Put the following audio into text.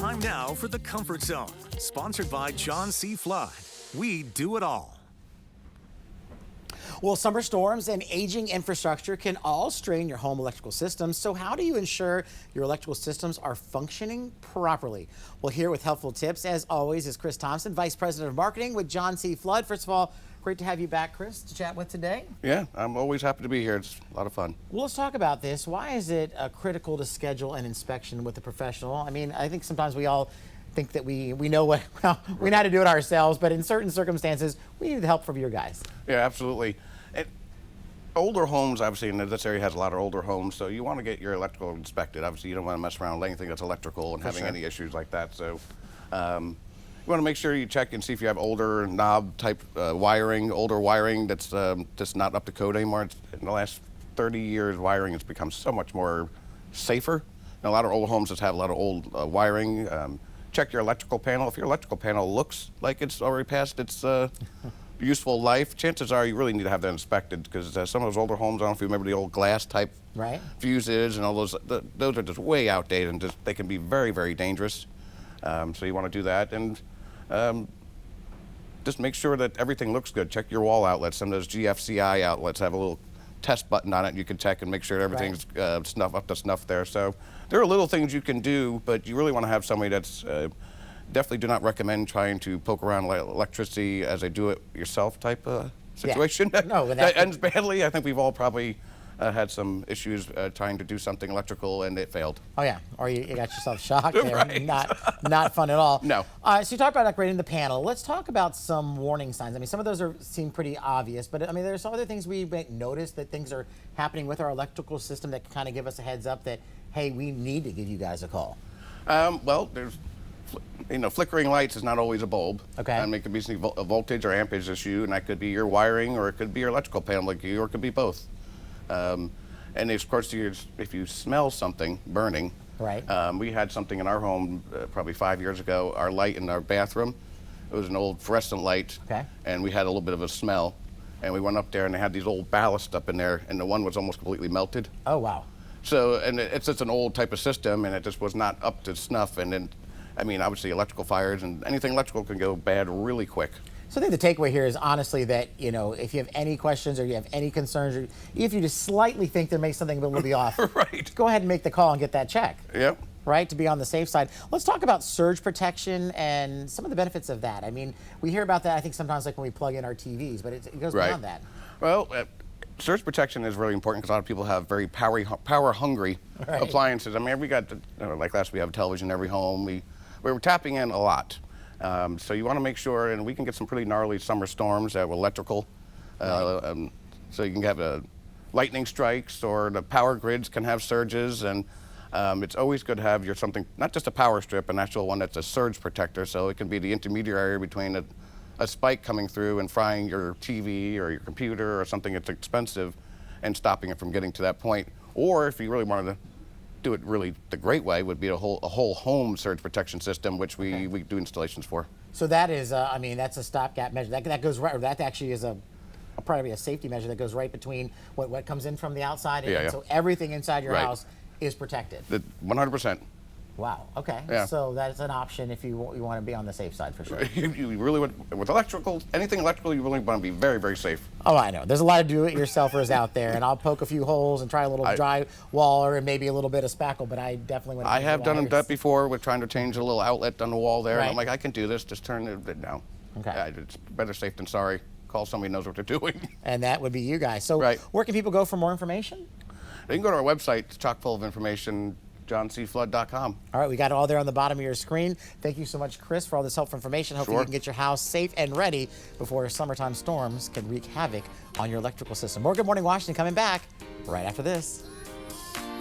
Time now for the Comfort Zone, sponsored by John C. Flood. We do it all. Well, summer storms and aging infrastructure can all strain your home electrical systems. So how do you ensure your electrical systems are functioning properly? Well, here with helpful tips, as always, is Chris Thompson, Vice President of Marketing with John C. Flood. First of all, great to have you back, Chris, to chat with today. Yeah, I'm always happy to be here. It's a lot of fun. Well, let's talk about this. Why is it critical to schedule an inspection with a professional? I mean, I think sometimes we all think that we know what, well, we know how to do it ourselves, but in certain circumstances, we need the help from your guys. Yeah, absolutely. Older homes, obviously, in this area has a lot of older homes, so you want to get your electrical inspected. Obviously, you don't want to mess around with anything that's electrical and having any issues like that. So you want to make sure you check and see if you have older knob type wiring, older wiring that's just not up to code anymore. In the last 30 years, wiring has become so much more safer. And a lot of older homes just have a lot of old wiring. Check your electrical panel. If your electrical panel looks like it's already past its useful life, chances are you really need to have that inspected, because some of those older homes, I don't know if you remember the old glass type fuses and all those, those are just way outdated and they can be very, very dangerous. So you want to do that, and just make sure that everything looks good. Check your wall outlets. Some of those GFCI outlets have a little test button on it. You can check and make sure everything's up to snuff there. So there are little things you can do, but you really want to have somebody that's definitely do not recommend trying to poke around electricity as a do-it-yourself type situation. Yeah. No, that ends badly. I think we've all probably had some issues trying to do something electrical and it failed. Oh yeah, or you got yourself shocked there. Right. Not fun at all. No. So you talked about upgrading the panel. Let's talk about some warning signs. I mean, some of those seem pretty obvious, but I mean, there's some other things we may notice that things are happening with our electrical system that can kind of give us a heads up that, hey, we need to give you guys a call. Well, there's flickering lights is not always a bulb. Okay. It could be a voltage or ampage issue, and that could be your wiring, or it could be your electrical panel, like you, or it could be both. And of course, if you smell something burning, we had something in our home probably 5 years ago. Our light in our bathroom, it was an old fluorescent light, and we had a little bit of a smell. And we went up there, and they had these old ballast up in there, and the one was almost completely melted. Oh wow! So, and it's just an old type of system, and it just was not up to snuff. And then, I mean, obviously, electrical fires and anything electrical can go bad really quick. So I think the takeaway here is honestly that, if you have any questions or you have any concerns, or if you just slightly think there may something a little be off, go ahead and make the call and get that check. Yep. Right, to be on the safe side. Let's talk about surge protection and some of the benefits of that. I mean, we hear about that, I think, sometimes like when we plug in our TVs, but it goes beyond that. Well, surge protection is really important because a lot of people have very power-hungry appliances. I mean, we got, like last, we have a television in every home. We're tapping in a lot. So you want to make sure, and we can get some pretty gnarly summer storms that were electrical. So you can have lightning strikes, or the power grids can have surges, and it's always good to have something, not just a power strip, an actual one that's a surge protector, so it can be the intermediary between a spike coming through and frying your TV or your computer or something that's expensive and stopping it from getting to that point. Or if you really wanted to do it really the great way, would be a whole home surge protection system, which we do installations for. So that is, I mean, that's a stopgap measure. That goes right, or that actually is probably a safety measure that goes right between what comes in from the outside, and so everything inside your house is protected. 100%. Wow. Okay. Yeah. So that's an option if you want to be on the safe side, for sure. You really would, with electrical, anything electrical, you really want to be very, very safe. Oh, I know. There's a lot of do-it-yourselfers out there, and I'll poke a few holes and try a little drywall and maybe a little bit of spackle, but I definitely want to. I have done that before with trying to change a little outlet on the wall there. And I'm like, I can do this. Just turn it down. Okay. It's better safe than sorry. Call somebody who knows what they're doing. And that would be you guys. So where can people go for more information? They can go to our website. It's chock full of information. johncflood.com. All right, we got it all there on the bottom of your screen. Thank you so much, Chris, for all this helpful information. Hopefully you can get your house safe and ready before summertime storms can wreak havoc on your electrical system. More Good Morning Washington coming back right after this.